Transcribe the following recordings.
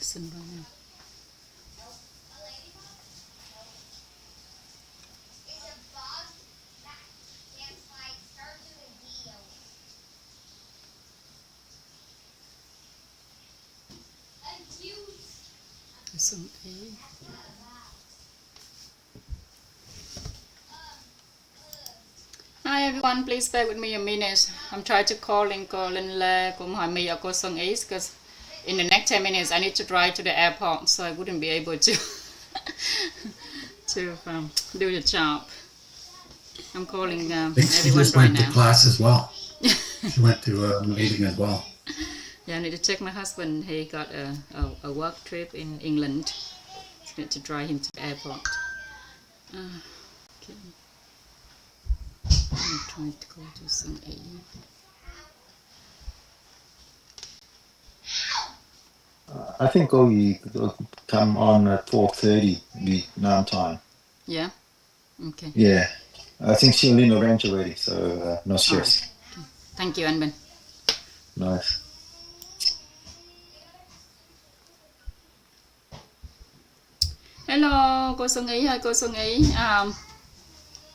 sân bay này. Xuân Ý. Hi everyone, please bear with me a minute. I'm trying to call Linh cô hỏi mi ở cô Xuân Ý because in the next 10 minutes I need to drive to the airport, so I wouldn't be able to do the job. I'm calling everyone she just right went now. to class as well. She went to a meeting as well. Yeah, I need to check my husband. He got a work trip in England. I need to drive him to the airport. Okay. I'm trying to go to Xuân Ý. I think you come on at 4:30 Vietnam time. Yeah? Okay. Yeah. I think she's in the ranch already, so no stress. Right. Okay. Thank you, anh Bình. Nice. Hello, cô Xuân Ý ơi, cô Xuân Ý.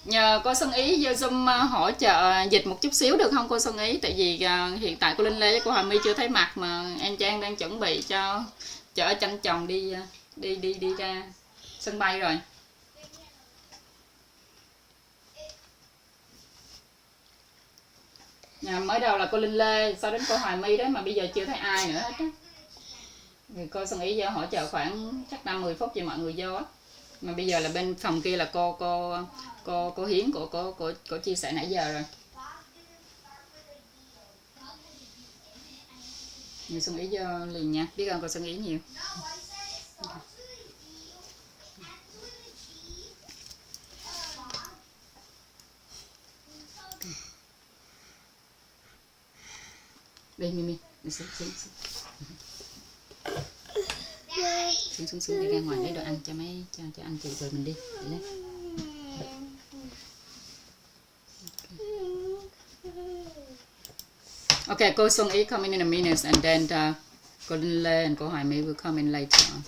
Nhờ cô Xuân Ý vô Zoom hỗ trợ dịch một chút xíu được không cô Xuân Ý? Tại vì hiện tại cô Linh Lê với cô Hà My chưa thấy mặt mà em Trang đang chuẩn bị cho chở chanh chồng đi ra sân bay rồi. Mới đầu là cô Linh Lê, sau đến cô Hoài My đấy mà bây giờ chưa thấy ai nữa hết á. Thì cô Xuân Ý vô hỗ trợ khoảng chắc 5-10 phút cho mọi người vô á. Mà bây giờ là bên phòng kia là cô Hiến cô chia sẻ nãy giờ rồi. Nhiều Xuân Ý vô liền nha, biết ơn cô Xuân Ý nhiều. Đây Mimi, xuống đi ra ngoài lấy đồ ăn cho mấy cho anh chị rồi mình đi. Okay, cô Xuân Ý come in a minute and then cô Linh Lê and cô Hoài My will come in later on.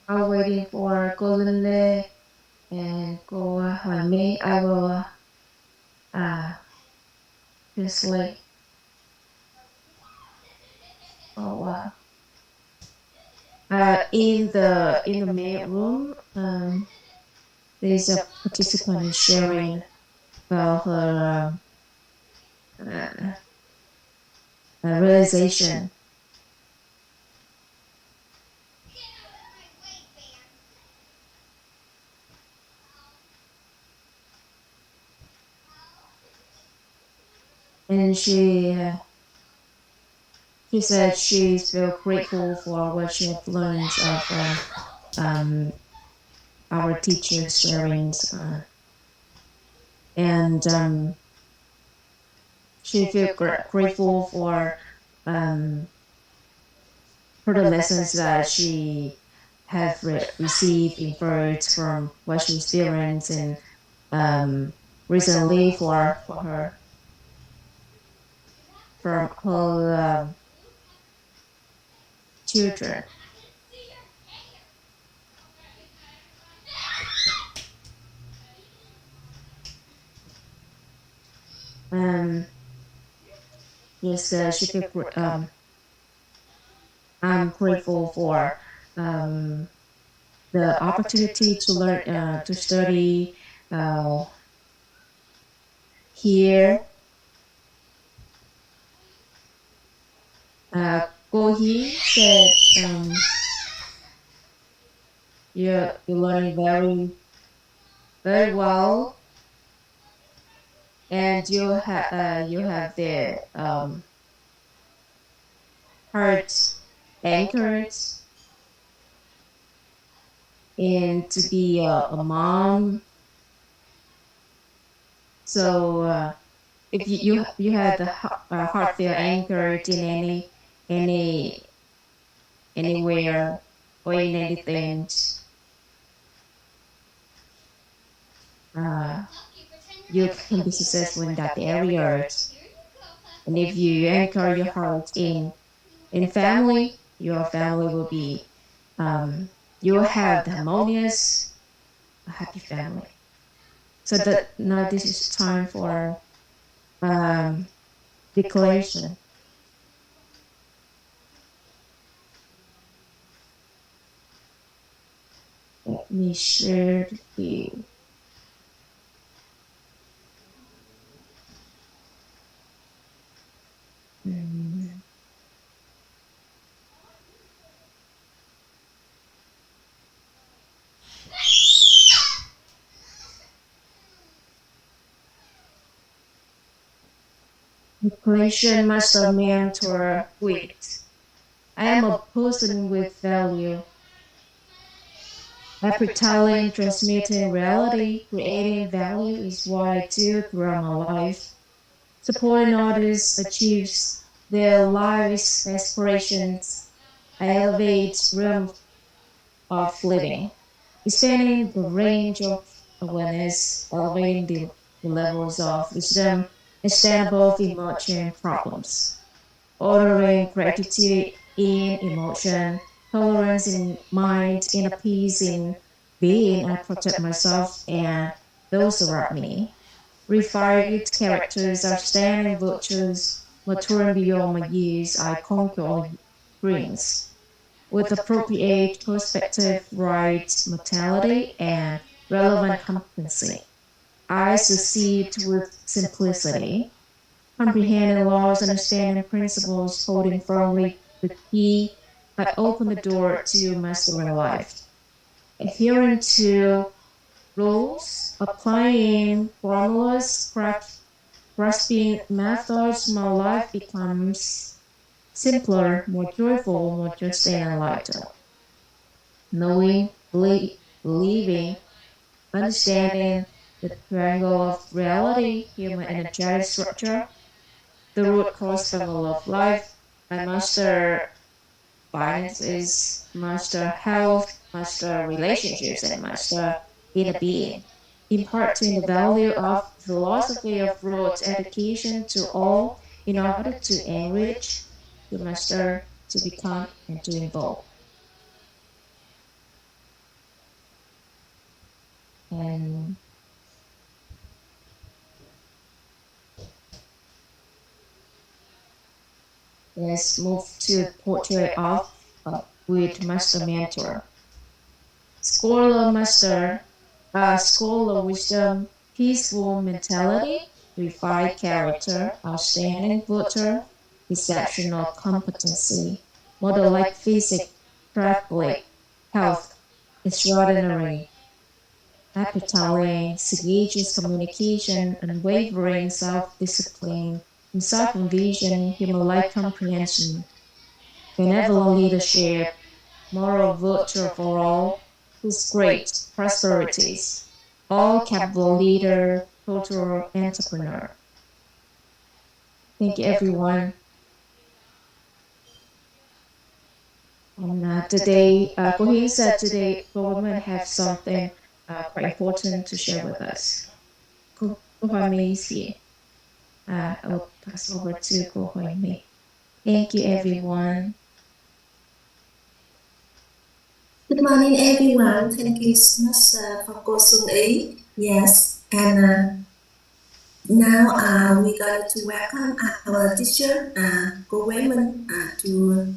While waiting for cô Linh Lê and cô Hoàng My, I will translate. Oh wow. In the main room, there's a participant sharing about her realization. And she said she's very grateful for what she has learned of our teachers' sharings, and she feels grateful for the lessons that she have received in first from what she experienced and recently for her from her children. Yes, she feels I'm grateful for the opportunity to learn to study here. Cô Hiến said you're learning very well, and you have the heart anchored and to be a mom. So if you have the heart feel anchored in anywhere or in anything, you can be successful in that area. And if you anchor your heart in family, your family will be you will have the harmonious, happy family. So that now this is time for declaration. Let me share the view. Declaration master mentor with. I am a person with value. Every talent transmitting reality, creating value is what I do throughout my life. Supporting others achieves their lives' aspirations. I elevate realm of living, expanding the range of awareness, elevating the levels of wisdom, and stand above emerging problems. Ordering gratitude in emotion, tolerance in mind, inner peace in being. I protect myself and those around me. Refined characters, outstanding virtues, maturing beyond my years, I conquer all dreams. With appropriate perspective, right mentality, and relevant competency, I succeed with simplicity. Comprehending laws, understanding principles, holding firmly the key, I open the door to mastering life. Adhering to rules, applying formulas, grasping methods, my life becomes simpler, more joyful, more just and lighter. Knowing, believing, understanding the triangle of reality, human energetic structure, the root cause level of life. I master finances, master health, master relationships, and master inner being. Imparting the value of philosophy of root education to all in order to enrich, to master, to become, and to evolve. And let's move to portrait of with master mentor. Scholar master, scholar wisdom, peaceful mentality, refined character, outstanding voter, exceptional competency, model-like physique, traffic, health, extraordinary, appetite, sagacious communication, unwavering self-discipline, insightful vision, human-like comprehension, benevolent leadership, moral virtue for all, whose great prosperities, all capable leader, total entrepreneur. Thank you, everyone. And today, Ko Hiến said today, women have something quite important to share with us. Ko Hoa Mi is here. I will pass over to Ko Hoa Mi. Thank you, everyone. Good morning, everyone. Thank you so much for Cô Xuân Ý. Yes, and now we're going to welcome our teacher, Cô Quế Minh, to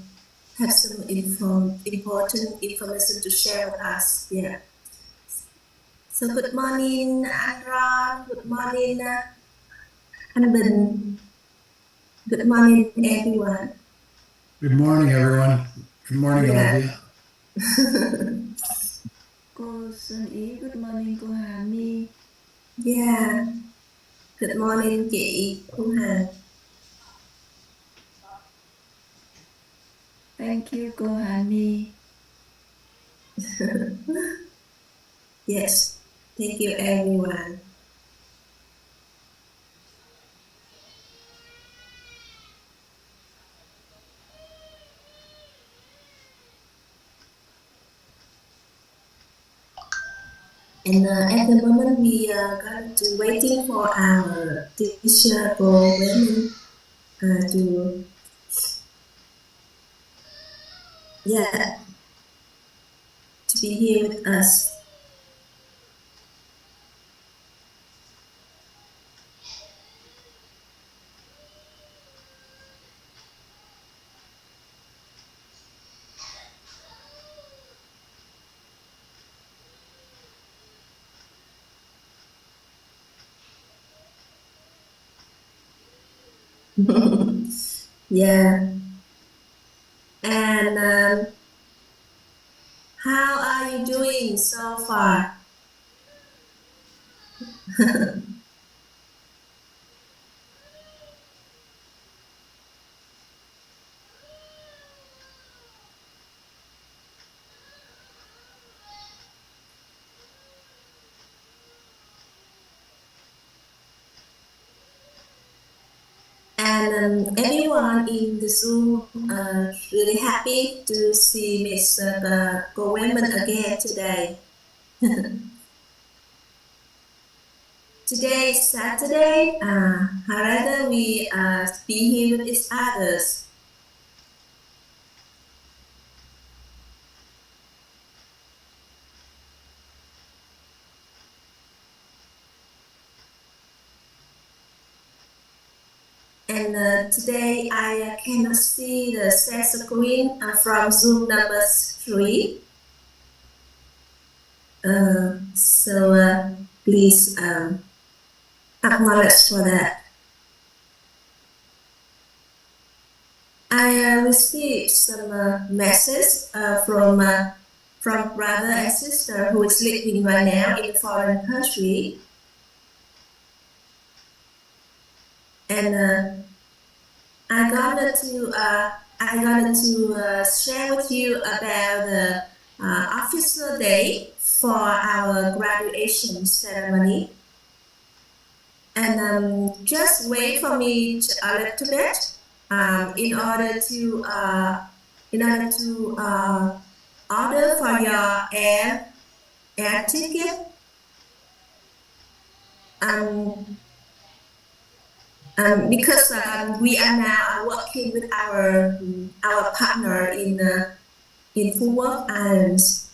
have some important information to share with us. Yeah. So good morning, Anh Ron. Good morning, Anh Bình. Good morning, everyone. Good morning, everyone. Good morning, Olivia. Cô Xuân Ý, good morning cô Hà My. Yeah. Good morning chị Thu Hà. Thank you cô Hà My. Yes. Thank you, everyone. And at the moment, we are going to waiting for our teacher for women to be here with us. Yeah. And how are you doing so far? And everyone in the Zoom really happy to see Miss Cô Women again today. Today is Saturday. However, we be here with each others. And today I cannot see the share screen from Zoom number 3. So please acknowledge for that. I received some message from brother and sister who is living right now in a foreign country. And I'm gonna to share with you about the official day for our graduation ceremony. And just wait for me a little bit in order to order for your air ticket. Because we are now working with our partner in Phú Quốc Islands.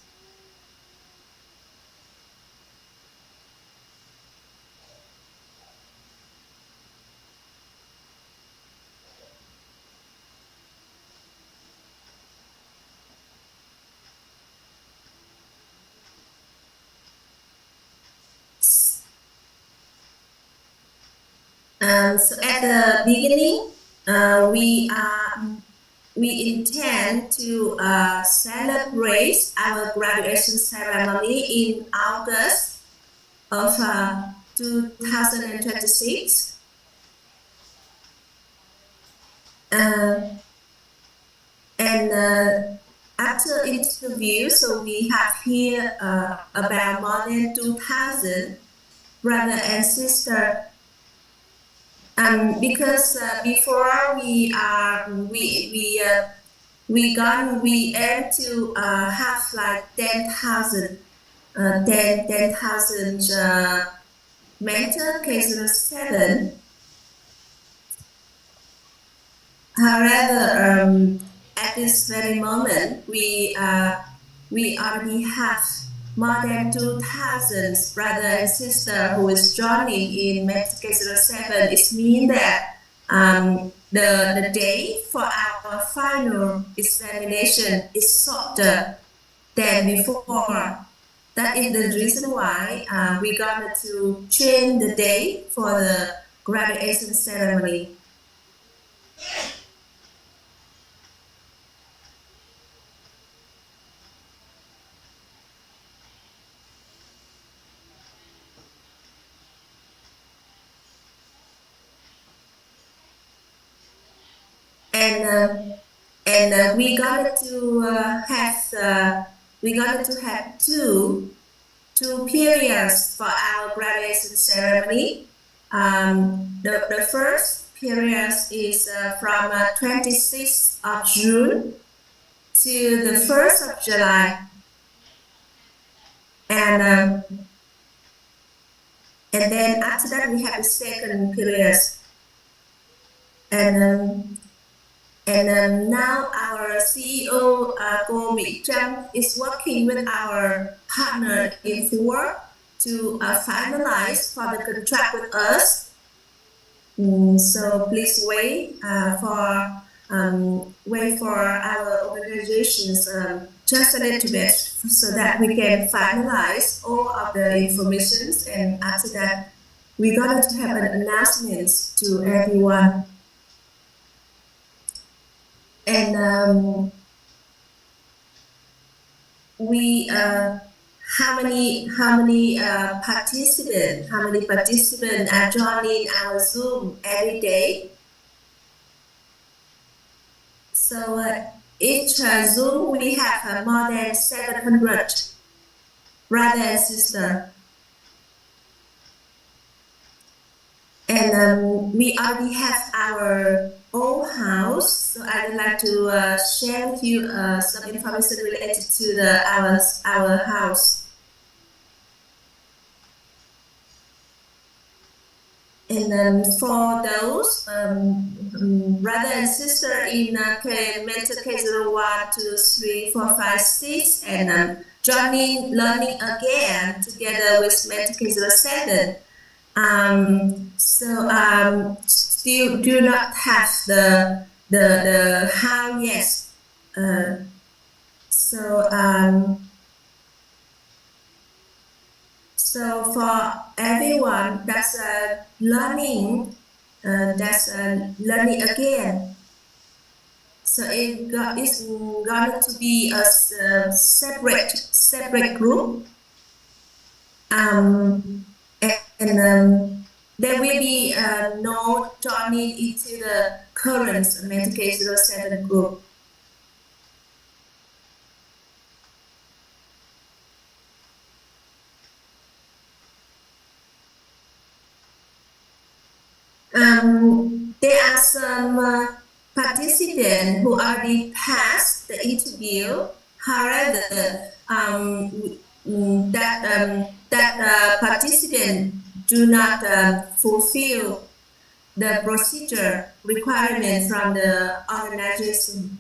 So at the beginning, we intend to celebrate our graduation ceremony in August of 2026. After interview, so we have here about more than 2,000 brother and sister. Because before we aim to have like 10,000 mentor K07. However, at this very moment, we already have more than 2,000 brother and sister who is joining in mentor K07. It means that the day for our final examination is shorter than before. That is the reason why we're going to change the day for the graduation ceremony. And we're going to have two periods for our graduation ceremony. The first period is from 26th of June to the 1st of July, and then after that we have the second period. And now our CEO, Trang, is working with our partner in work to finalize for the contract with us. So please wait for our organizations just a little bit so that we can finalize all of the informations. And after that, we're going to have an announcement to everyone. And how many participants are joining our Zoom every day? So each Zoom we have more than 700 brother and sister. And we already have our own house, so I would like to share with you some information related to our house. And for those brother and sister in mentor K01, 2, 3, 4, 5, 6, and learning again together with mentor K07. Still do not have the how yet. So for everyone that's learning again. So it's going to be a separate group. There will be no joining into the current mentor K07 group. There are some participants who already passed the interview. However, that participant do not fulfill the procedure requirement from the organization.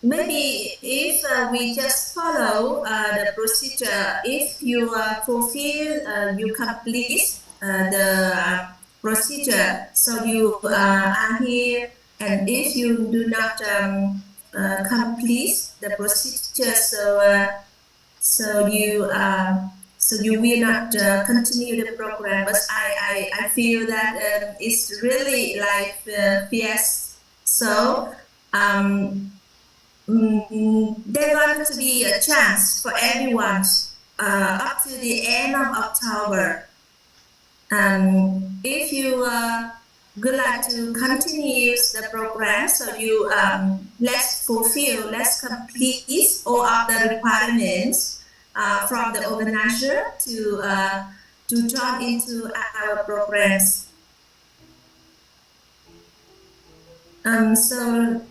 Maybe if we just follow the procedure, if you fulfill, you complete the procedure, so you are here. And if you do not complete the procedure. So you will not continue the program. But I feel that it's really like fierce. So there going to be a chance for everyone up to the end of October. If you would like to continue the program, so you let's complete all of the requirements from the organizer to join into our programs. So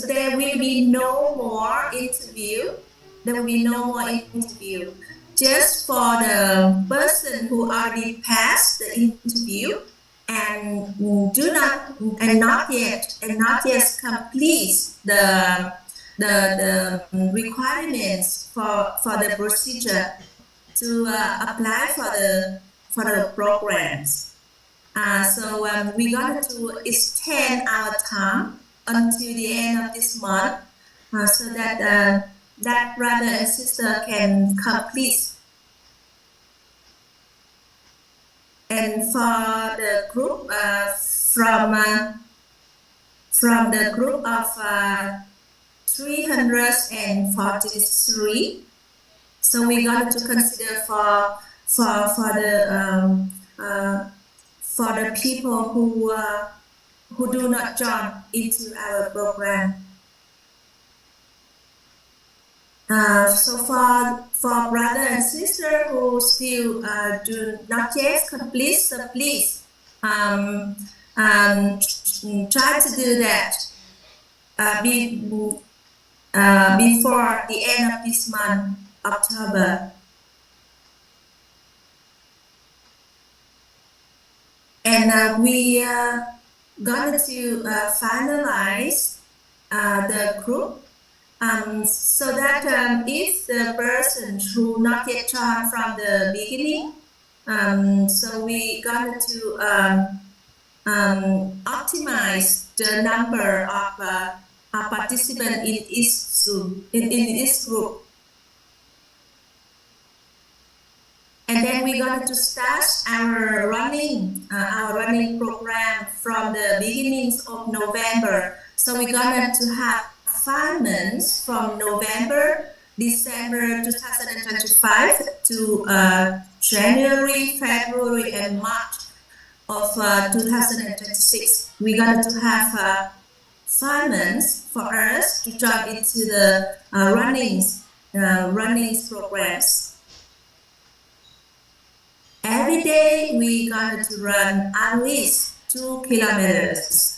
there will be no more interview. There will be no more interview. Just for the person who already passed the interview and not yet complete the requirements for the procedure to apply for the programs. So we're going to extend our time until the end of this month, so that that brother and sister can complete. And for the group from the group of 343, so we're going to consider for the people who do not join into our program. So for brother and sister who still do not yet complete, so please try to do that before the end of this month, October. And we are going to finalize the group. So that if the person who not yet joined from the beginning, so we going to optimize the number of participants in each group, and then we're going to start our running program from the beginnings of November. So we're going to have 5 months from November, December 2025 to January, February, and March of 2026. We're going to have 5 months for us to jump into the running programs. Every day we're going to run at least 2 kilometers.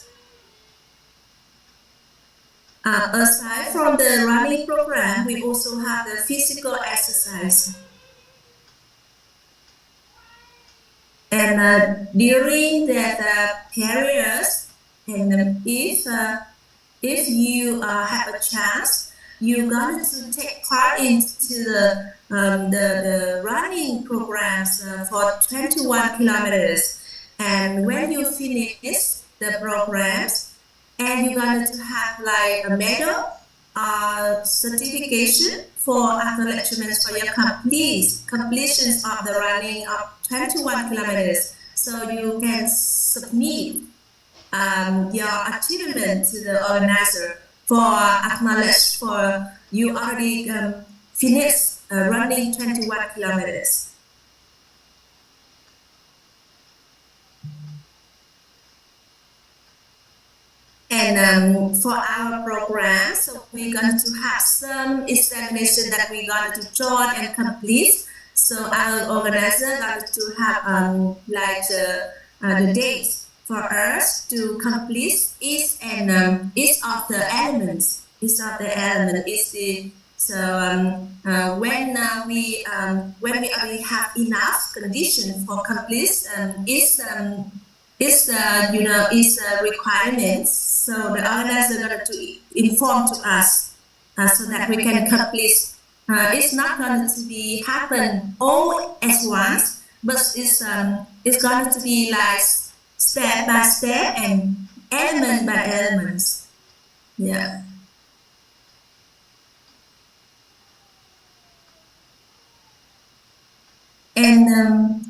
Aside from the running program, we also have the physical exercise. And during that period, and if you have a chance, you're going to take part into the running programs for 21 kilometers. And when you finish the programs, and you're going to have like a medal certification for acknowledgements for your completions of the running of 21 kilometers. So you can submit your achievement to the organizer for acknowledge for you already finished running 21 kilometers. And for our program, so we're going to have some examination that we're going to join and complete. So our organizer going to have like the dates for us to complete each of the elements. Each of the elements is the when we already have enough conditions for complete is requirements. So the organizer is going to inform to us so that we can complete. It's not going to be happen all at once, but it's going to be like step by step and element by elements. Yeah. And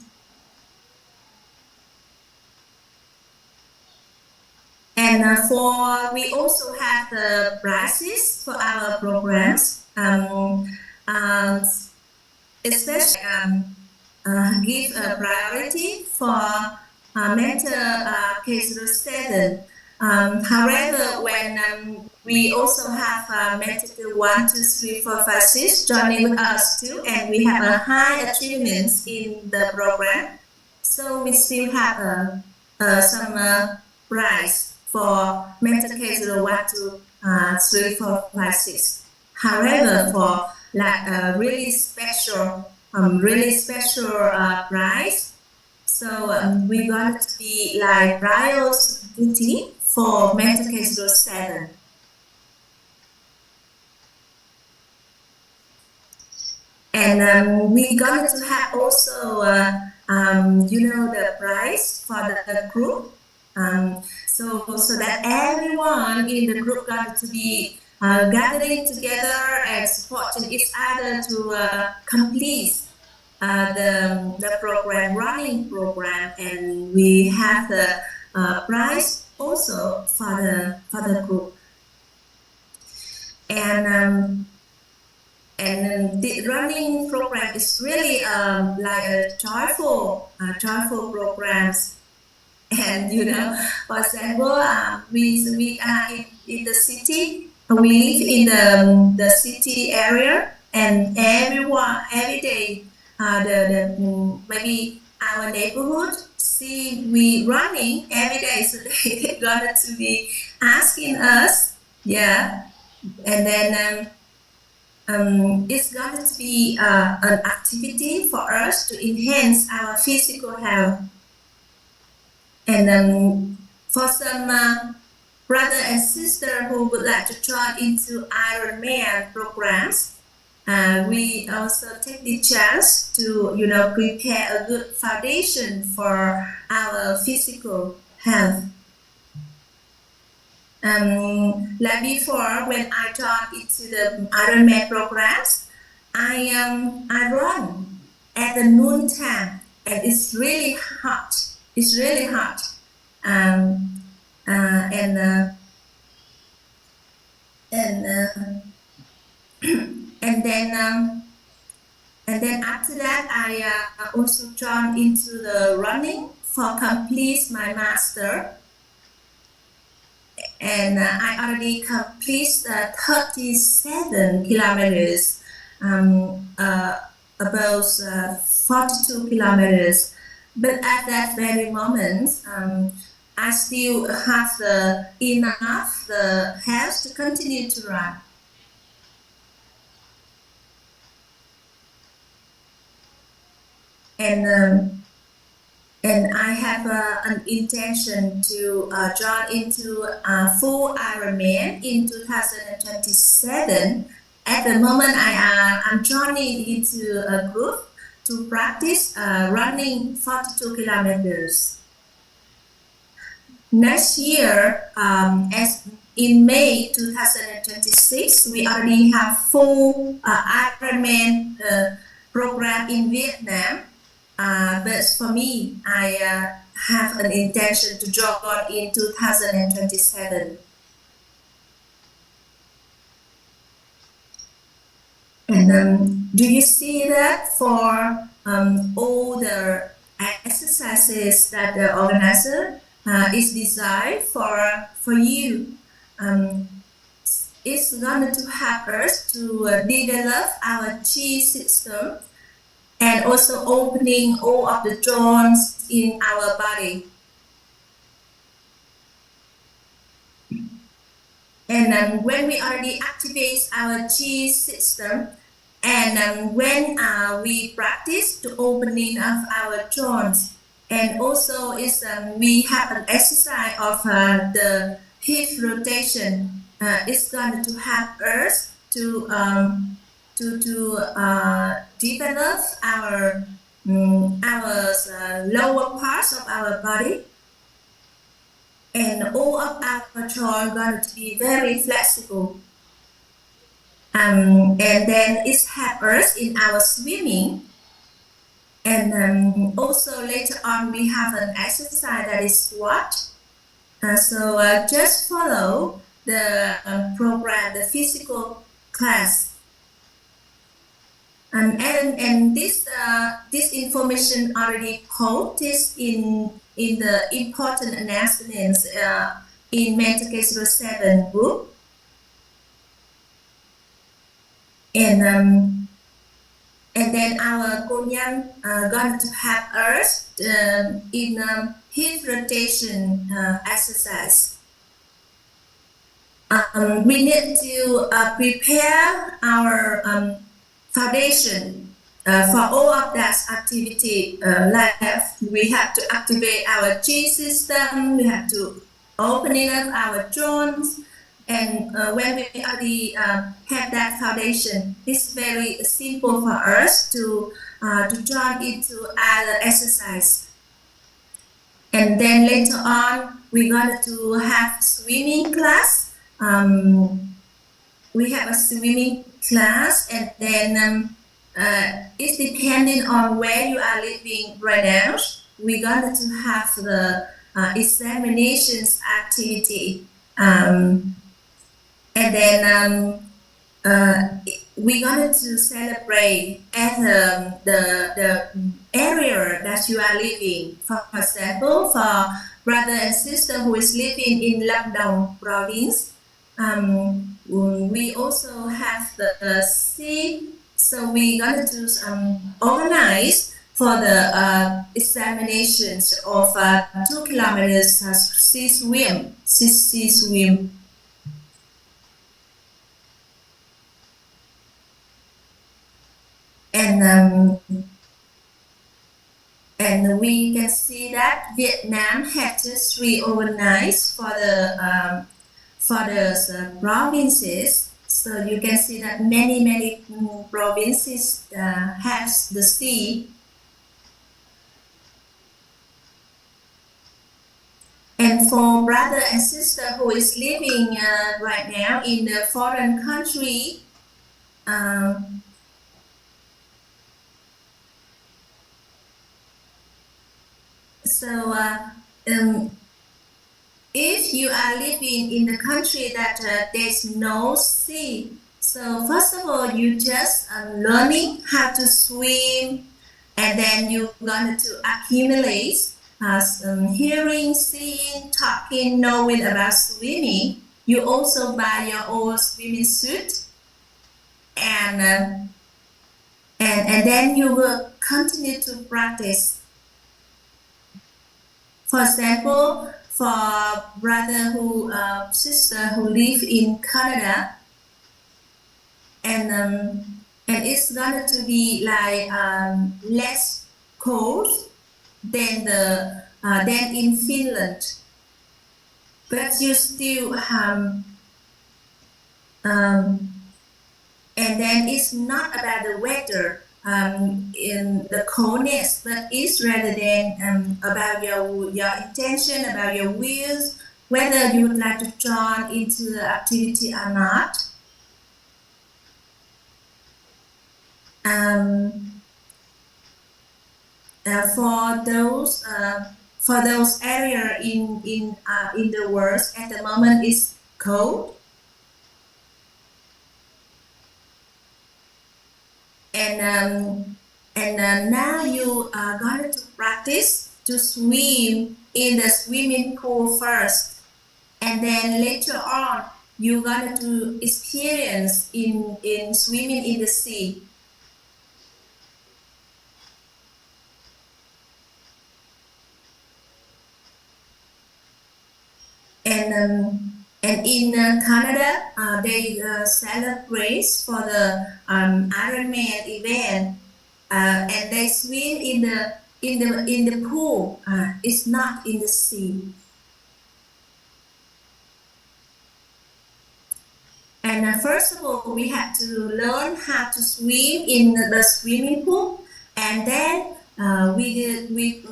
for we also have the prizes for our programs, especially give a priority for mentor K07. However, when we also have mentor 1, 2, 3, 4, 5, 6 joining with us too, and we have a high achievements in the program, so we still have some prize for mentor K01 to 3, 4, 5, 6. However, for like a really special prize, so we're going to be like priority for mentor K07. And we're going to have also, the prize for the group. So that everyone in the group going to be gathering together and supporting each other to complete the program, running program, and we have the prize also for the group. And the running program is really like a joyful programs. And for example, we are in the city. We live in the city area, and every day, maybe our neighborhood see we running every day, so they're going to be asking us, yeah, and then it's going to be an activity for us to enhance our physical health. And for some brother and sister who would like to join into Ironman programs, we also take the chance to prepare a good foundation for our physical health. Like before, when I joined into the Ironman programs, I run at the noon time, and it's really hot. It's really hot, and then after that, I also joined into the running for complete my master, and I already complete 37 kilometers, about 42 kilometers. But at that very moment, I still have enough health to continue to run. And I have an intention to join into full Ironman in 2027. At the moment, I'm joining into a group to practice running 42 kilometers. Next year, as in May 2026, we already have full Ironman program in Vietnam. But for me, I have an intention to join in 2027. And do you see that for all the exercises that the organizer is designed for you? It's going to help us to develop our chi system and also opening all of the joints in our body. And when we already activate our chi system, and when we practice to opening of our joints, and also we have an exercise of the hip rotation, it's going to help us to develop our lower parts of our body. and all of our chores are going to be very flexible. And then it helps us in our swimming. And also later on we have an exercise that is squat. So just follow the program, the physical class. And this information already quoted in the important announcements in Mentor K07 group. And then our Konyan going to help us in hip rotation exercise. We need to prepare our foundation for all of that activity. Like we have to activate our G system, we have to open up our joints, and when we already have that foundation, it's very simple for us to join into other exercise. And then later on, we're going to have swimming class. We have a swimming class, and then it's depending on where you are living right now. We're going to have the examinations activity. And then we're going to celebrate at the area that you are living. For example, for brother and sister who is living in Lamdong province, we also have the sea. So we're going to organize for the examinations of 2 kilometers sea swim. And we can see that Vietnam had just reorganized for the provinces. So you can see that many provinces have the sea. And for brother and sister who is living right now in the foreign country, so if you are living in the country that there's no sea, so first of all you just learning how to swim, and then you're going to accumulate hearing, seeing, talking, knowing about swimming. You also buy your own swimming suit, and then you will continue to practice. For example, for brother sister who live in Canada, and it's going to be like less cold than in Finland, but you still and then it's not about the weather. In the coldness, but it's rather than about your intention, about your wills, whether you would like to join into the activity or not. For those areas in the world at the moment is cold. And now you are going to practice to swim in the swimming pool first, and then later on you're going to experience in swimming in the sea. And in Canada, they celebrate for the Ironman event, and they swim in the pool. It's not in the sea. And first of all, we have to learn how to swim in the swimming pool, and then we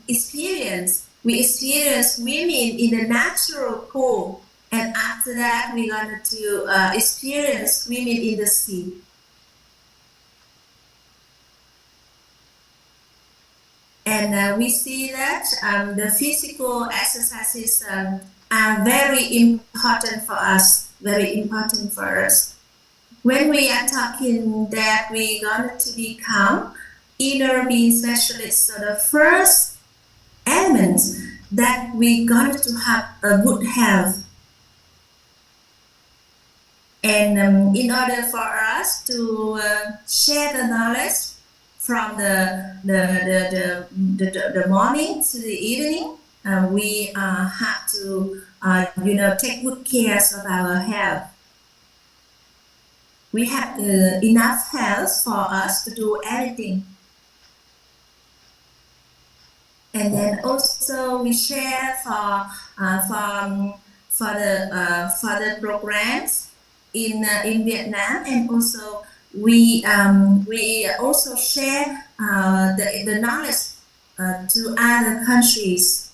experience we experience swimming in the natural pool, and after that we're going to experience swimming in the sea. And we see that the physical exercises are very important for us, When we are talking that we're going to become inner being specialists, so the first element that we're going to have a good health. And in order for us to share the knowledge from the morning to the evening, we have to take good care of our health. We have enough health for us to do everything. And then also we share for the programs in Vietnam, and also we also share the knowledge to other countries.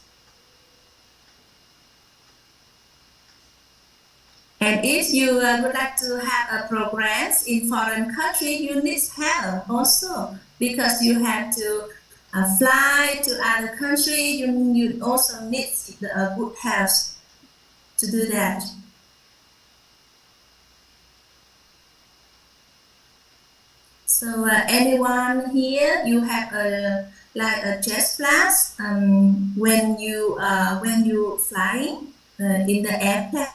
And if you would like to have a programs in foreign country, you need help also, because you have to fly to other country. You also need good health to do that. So anyone here, you have a chest class when you flying in the airplane?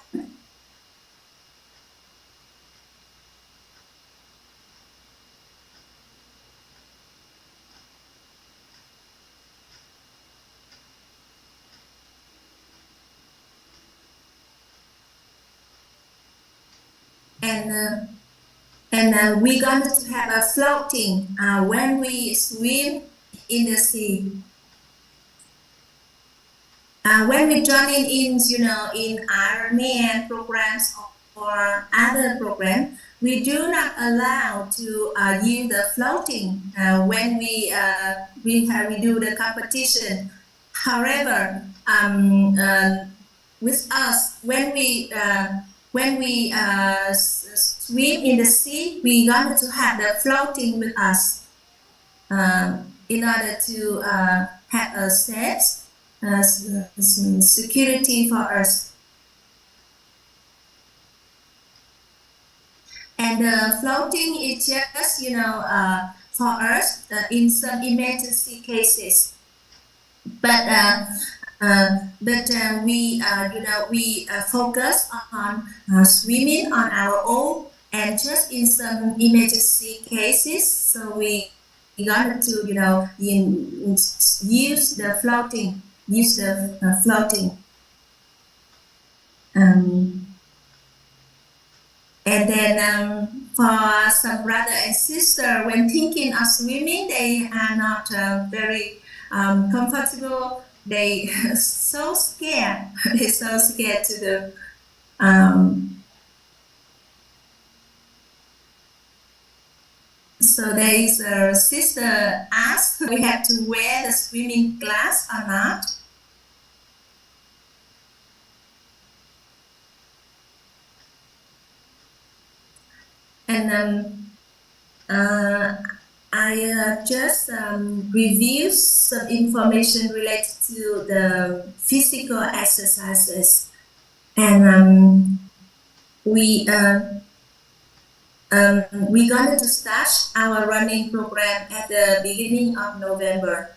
And we're going to have a floating when we swim in the sea. When we join in in Ironman programs or other programs, we do not allow to use the floating when we do the competition. However, with us, when we swim in the sea, we're going to have the floating with us in order to have a safe security for us. And floating is just, for us in some emergency cases. But we focus on swimming on our own, and just in some emergency cases, so we got to use the floating. And then for some brother and sister, when thinking of swimming, they are not very comfortable. They so scared. They're so scared to the. So there is a sister asked, we have to wear the swimming glass or not? And I just reviewed some information related to the physical exercises, and we're going to start our running program at the beginning of November,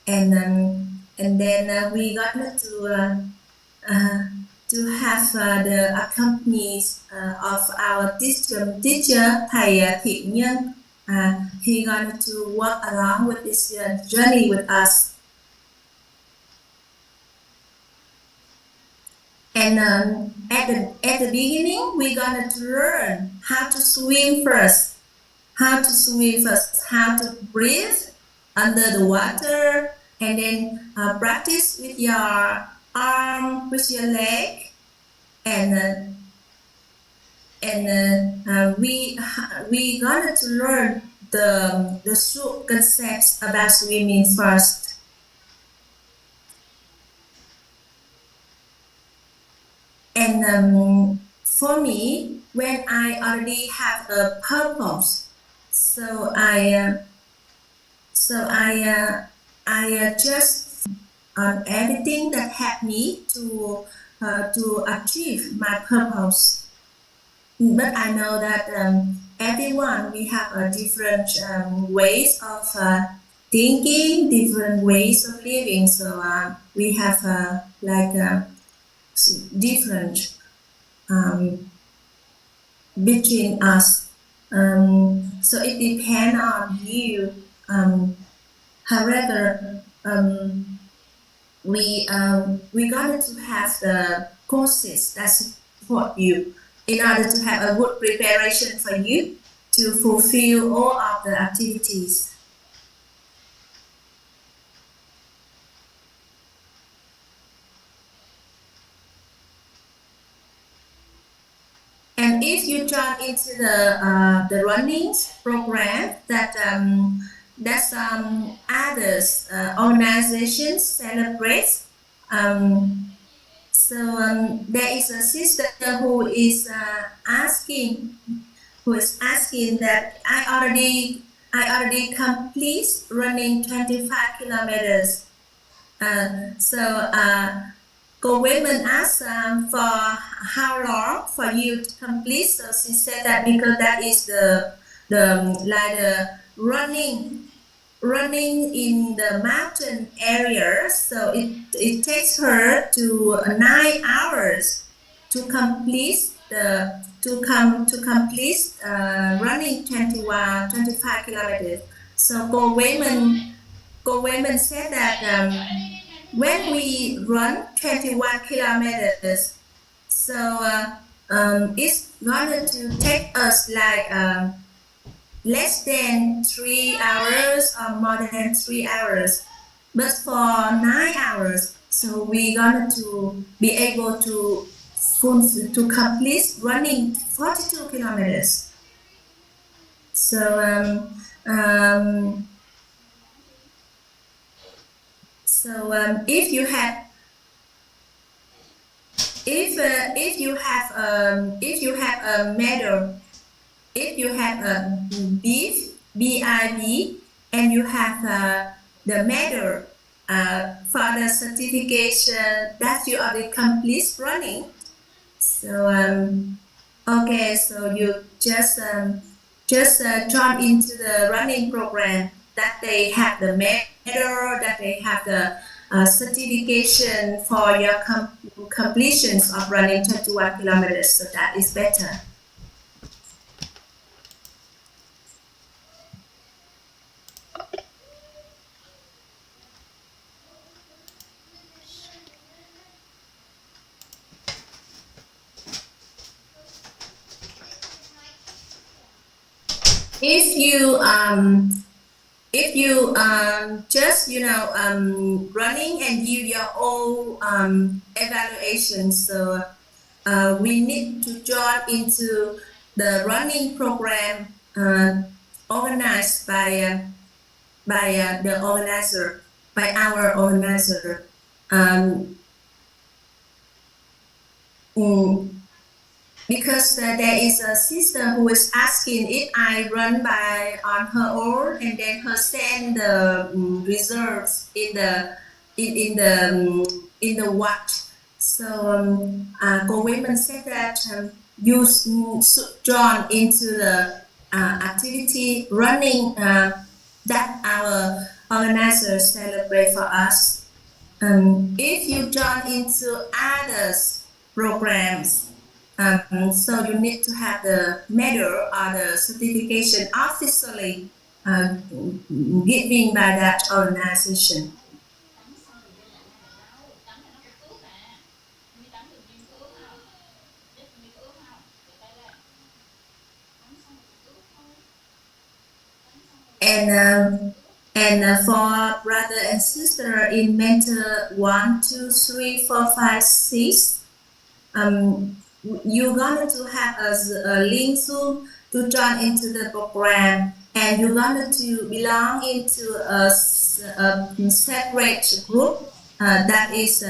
and then we're going to have the accompaniment of our teacher, Thầy Thiện Nhân. He's going to walk along with this journey with us. And at the beginning, we're going to learn how to swim first, how to breathe under the water, and then practice with your arm, with your leg, and we going to learn the short concepts about swimming first. for me, when I already have a purpose, so I just everything that help me to achieve my purpose. But I know that everyone, we have a different ways of thinking, different ways of living. So we have different between us. So it depends on you. However, we got to have the courses that support you in order to have a good preparation for you to fulfill all of the activities. And if you join into the running program that some others organizations celebrate, there is a sister who is asking that I already complete running 25 kilometers. Women asked for how long for you to complete. So she said that because that is the running in the mountain area, so it takes her to 9 hours to complete running 25 kilometers. So women said that when we run 21 kilometers, so it's going to take us like less than 3 hours or more than 3 hours, but for 9 hours, so we're going to be able to complete running 42 kilometers. If you have a medal, if you have a BIB, and you have the medal for the certification that you already complete running, so you just join into the running program that they have the medal, that they have the certification for your completions of running 21 kilometers, so that is better. If you just running and do your own evaluation, so we need to join into the running program organized by the organizer, by our organizer. Because there is a sister who is asking if I run on her own, and then her send the results in the watch. So women said that you should join into the activity running that our organizers celebrate for us. If you join into others programs, so you need to have the medal or the certification officially given by that organization. And for brother and sister in mentor 1, 2, 3, 4, 5, 6, you're going to have a link soon to join into the program, and you're going to belong into a separate group that is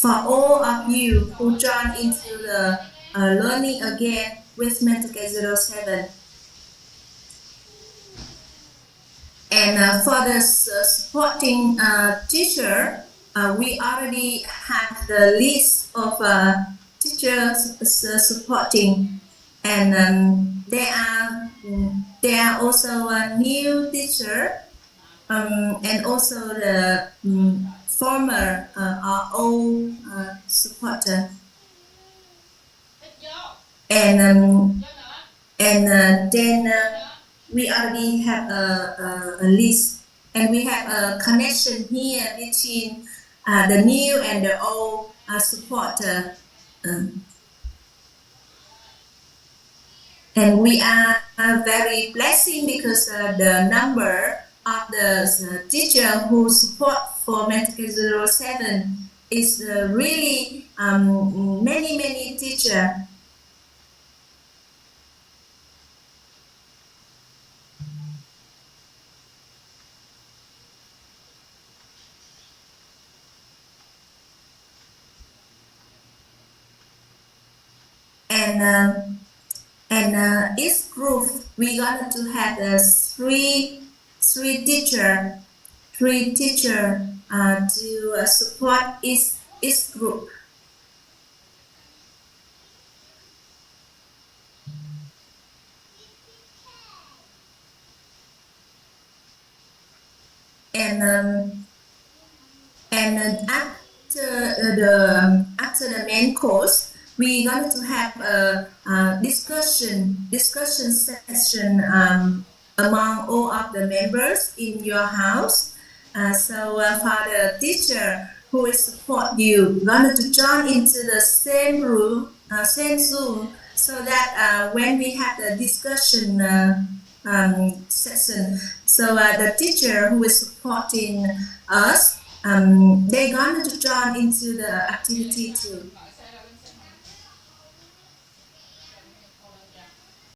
for all of you who join into the learning again with Mentor K07. And for the supporting teacher, we already have the list of teachers supporting, and there are also a new teacher, and also the former or old supporter, and then we already have a list, and we have a connection here between the new and the old supporter, and we are very blessing because the number of the teacher who support for Mentor K07 is really many teachers. And each group we're going to have three teacher to support each group. And after the main course, we're going to have a discussion session among all of the members in your house. So for the teacher who will support you, going to join into the same room, same Zoom, so that when we have the discussion session, so the teacher who is supporting us, they're going to join into the activity too.